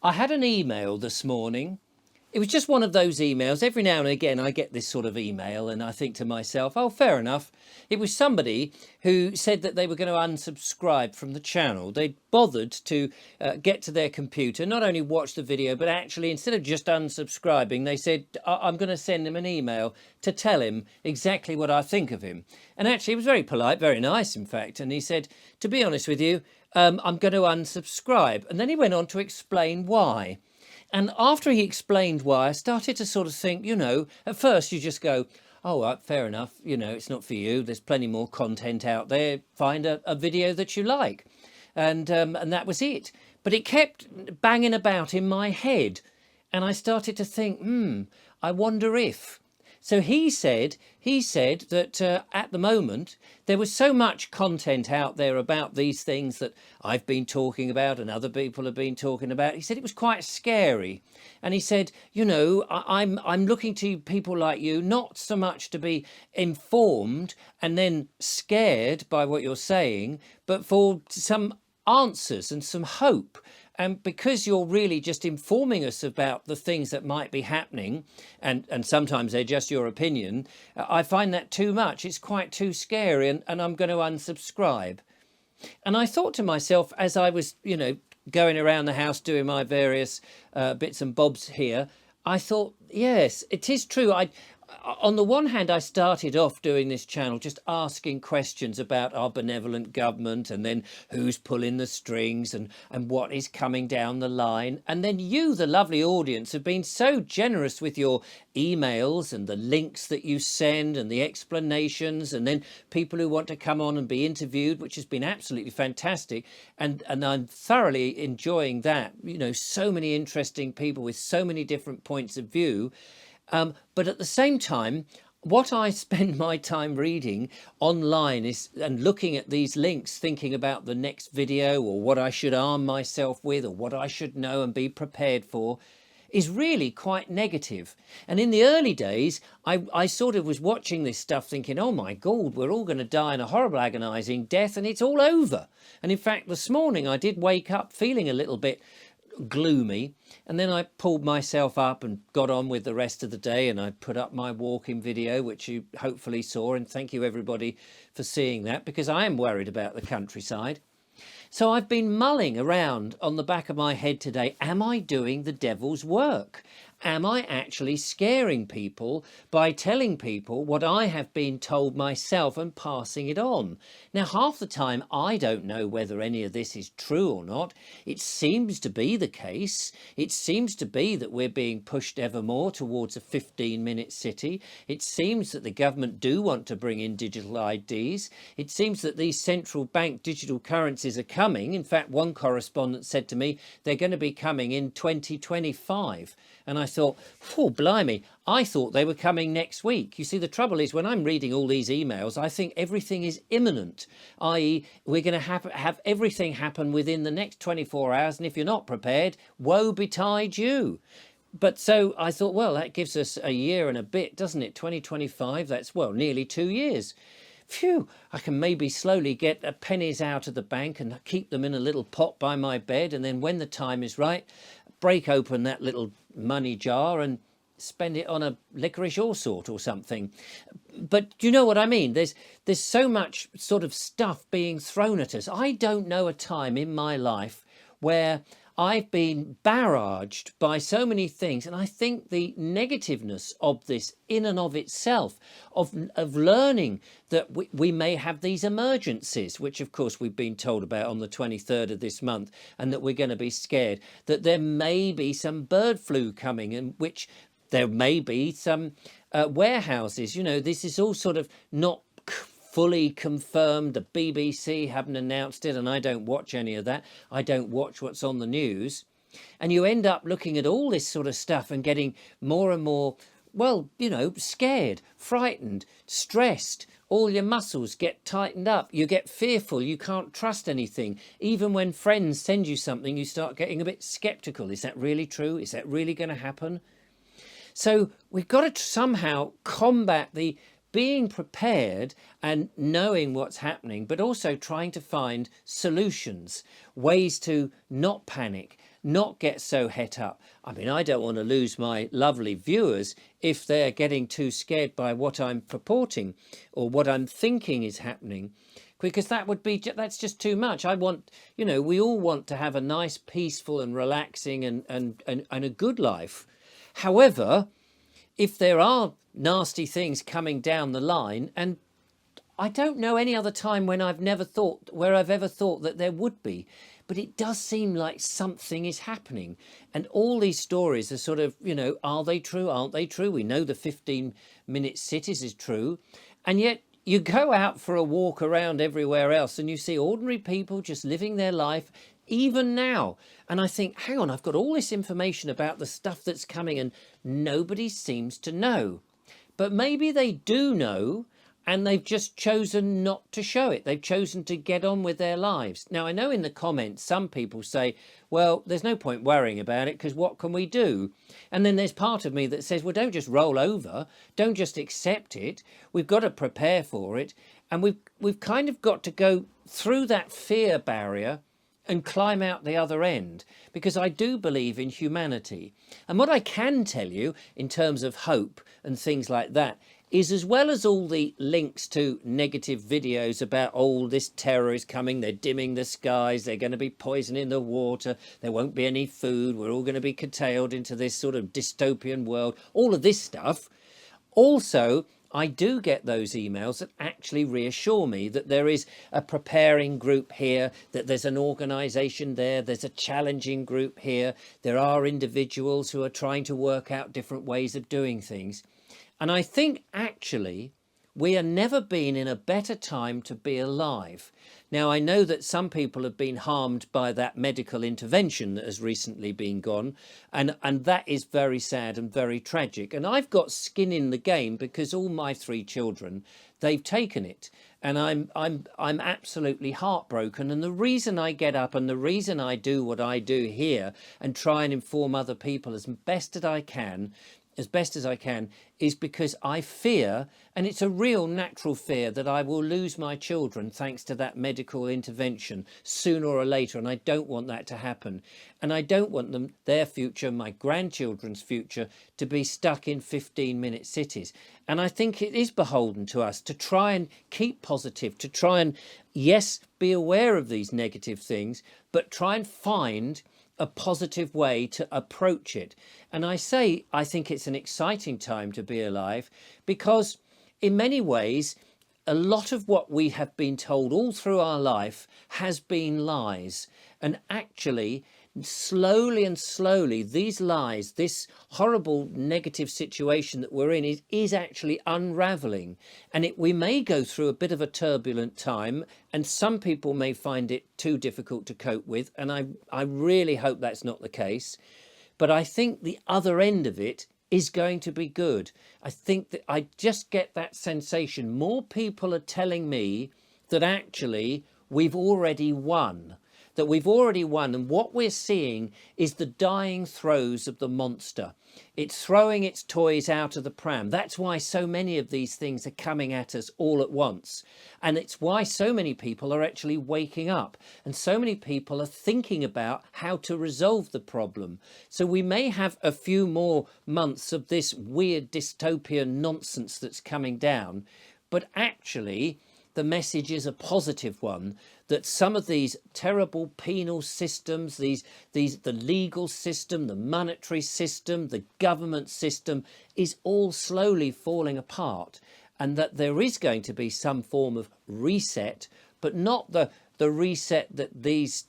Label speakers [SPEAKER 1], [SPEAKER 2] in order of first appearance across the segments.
[SPEAKER 1] I had an email this morning. It was just one of those emails. Every now and again, I get this sort of email, and I think to myself, oh, fair enough. It was somebody who said that they were going to unsubscribe from the channel. They'd bothered to get to their computer, not only watch the video, but actually, instead of just unsubscribing, they said, I'm going to send him an email to tell him exactly what I think of him. And actually, it was very polite, very nice, in fact. And he said, to be honest with you, I'm going to unsubscribe. And then he went on to explain why. And after he explained why, I started to sort of think, at first you just go, oh, right, fair enough. It's not for you. There's plenty more content out there. Find a video that you like. And that was it. But it kept banging about in my head. And I started to think, I wonder if. So he said that at the moment there was so much content out there about these things that I've been talking about and other people have been talking about. He said it was quite scary. And he said, I'm looking to people like you, not so much to be informed and then scared by what you're saying, but for some answers and some hope. And because you're really just informing us about the things that might be happening, and sometimes they're just your opinion, I find that too much. It's quite too scary, and I'm going to unsubscribe. And I thought to myself, as I was, going around the house doing my various bits and bobs here, I thought, yes, it is true. On the one hand, I started off doing this channel just asking questions about our benevolent government and then who's pulling the strings and what is coming down the line. And then you, the lovely audience, have been so generous with your emails and the links that you send and the explanations, and then people who want to come on and be interviewed, which has been absolutely fantastic. And I'm thoroughly enjoying that. So many interesting people with so many different points of view. But at the same time, what I spend my time reading online and looking at these links, thinking about the next video or what I should arm myself with or what I should know and be prepared for, is really quite negative. And in the early days, I sort of was watching this stuff thinking, oh my God, we're all going to die in a horrible agonizing death and it's all over. And in fact, this morning I did wake up feeling a little bit gloomy, and then I pulled myself up and got on with the rest of the day, and I put up my walking video, which you hopefully saw, and thank you everybody for seeing that, because I am worried about the countryside. So I've been mulling around on the back of my head today, am I doing the devil's work? Am I actually scaring people by telling people what I have been told myself and passing it on? Now, half the time, I don't know whether any of this is true or not. It seems to be the case. It seems to be that we're being pushed ever more towards a 15-minute city. It seems that the government do want to bring in digital IDs. It seems that these central bank digital currencies are coming. In fact, one correspondent said to me, they're going to be coming in 2025. And I thought, oh, blimey, I thought they were coming next week. You see, the trouble is when I'm reading all these emails, I think everything is imminent, i.e. we're going to have everything happen within the next 24 hours. And if you're not prepared, woe betide you. But so I thought, well, that gives us a year and a bit, doesn't it? 2025, that's, well, nearly 2 years. Phew, I can maybe slowly get pennies out of the bank and keep them in a little pot by my bed. And then when the time is right, break open that little money jar and spend it on a licorice all sort or something. But you know what I mean? There's so much sort of stuff being thrown at us. I don't know a time in my life where I've been barraged by so many things, and I think the negativeness of this in and of itself, of learning that we may have these emergencies, which of course we've been told about on the 23rd of this month, and that we're going to be scared, that there may be some bird flu coming, in which there may be some warehouses. This is all sort of not fully confirmed. The BBC haven't announced it, and I don't watch any of that. I don't watch what's on the news. And you end up looking at all this sort of stuff and getting more and more, well, scared, frightened, stressed. All your muscles get tightened up. You get fearful. You can't trust anything. Even when friends send you something, you start getting a bit skeptical. Is that really true? Is that really going to happen? So we've got to somehow combat the being prepared and knowing what's happening, but also trying to find solutions, ways to not panic, not get so het up. I mean, I don't want to lose my lovely viewers if they're getting too scared by what I'm purporting or what I'm thinking is happening, because that's just too much. I want, we all want to have a nice, peaceful and relaxing and a good life. However, if there are nasty things coming down the line, and I don't know any other time when I've ever thought that there would be, but it does seem like something is happening. And all these stories are sort of, are they true? Aren't they true? We know the 15-minute cities is true. And yet you go out for a walk around everywhere else and you see ordinary people just living their life even now. And I think, hang on, I've got all this information about the stuff that's coming and nobody seems to know. But maybe they do know, and they've just chosen not to show it. They've chosen to get on with their lives. Now, I know in the comments, some people say, well, there's no point worrying about it because what can we do? And then there's part of me that says, well, don't just roll over. Don't just accept it. We've got to prepare for it. And we've kind of got to go through that fear barrier and climb out the other end, because I do believe in humanity. And what I can tell you in terms of hope and things like that is, as well as all the links to negative videos about, oh, this terror is coming, they're dimming the skies, they're going to be poisoning the water, there won't be any food, we're all going to be curtailed into this sort of dystopian world, all of this stuff. Also, I do get those emails that actually reassure me that there is a preparing group here, that there's an organisation there, there's a challenging group here, there are individuals who are trying to work out different ways of doing things. And I think actually we have never been in a better time to be alive. Now, I know that some people have been harmed by that medical intervention that has recently been gone, and that is very sad and very tragic. And I've got skin in the game because all my 3 children, they've taken it, and I'm absolutely heartbroken. And the reason I get up and the reason I do what I do here and try and inform other people as best as I can, is because I fear, and it's a real natural fear, that I will lose my children thanks to that medical intervention sooner or later. And I don't want that to happen. And I don't want their future, my grandchildren's future, to be stuck in 15-minute cities. And I think it is beholden to us to try and keep positive, to try and, yes, be aware of these negative things, but try and find a positive way to approach it. And I think it's an exciting time to be alive, because in many ways, a lot of what we have been told all through our life has been lies. And actually, slowly and slowly, these lies, this horrible negative situation that we're in is actually unraveling. And we may go through a bit of a turbulent time, and some people may find it too difficult to cope with. And I really hope that's not the case. But I think the other end of it is going to be good. I think that I just get that sensation. More people are telling me that actually we've already won. And what we're seeing is the dying throes of the monster. It's throwing its toys out of the pram. That's why so many of these things are coming at us all at once. And it's why so many people are actually waking up, and so many people are thinking about how to resolve the problem. So we may have a few more months of this weird dystopian nonsense that's coming down, but actually the message is a positive one, that some of these terrible penal systems, the legal system, the monetary system, the government system is all slowly falling apart, and that there is going to be some form of reset, but not the reset that these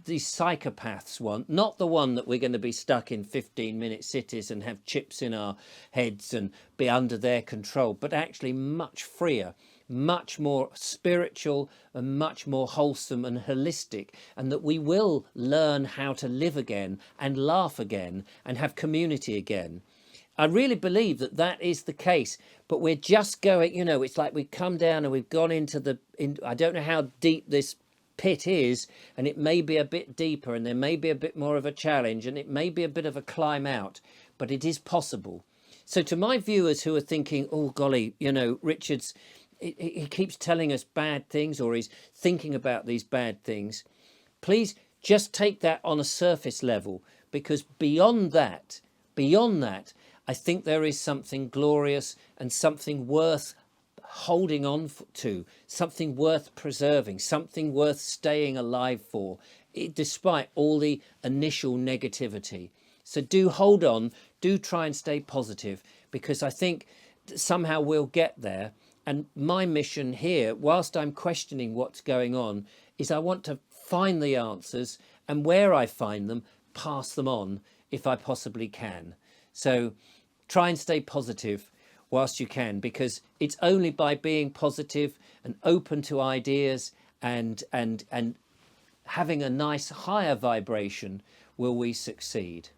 [SPEAKER 1] psychopaths want, not the one that we're going to be stuck in 15-minute cities and have chips in our heads and be under their control, but actually much freer, much more spiritual and much more wholesome and holistic, and that we will learn how to live again and laugh again and have community again. I really believe that that is the case, but we're just going, it's like we've come down and we've gone into I don't know how deep this pit is, and it may be a bit deeper, and there may be a bit more of a challenge, and it may be a bit of a climb out, but it is possible. So to my viewers who are thinking, oh golly, Richard's, he keeps telling us bad things, or he's thinking about these bad things, please just take that on a surface level, because beyond that, I think there is something glorious and something worth holding on to, something worth preserving, something worth staying alive for, despite all the initial negativity. So do hold on, do try and stay positive, because I think somehow we'll get there. And my mission here, whilst I'm questioning what's going on, is I want to find the answers, and where I find them, pass them on if I possibly can. So try and stay positive whilst you can, because it's only by being positive and open to ideas and having a nice higher vibration will we succeed.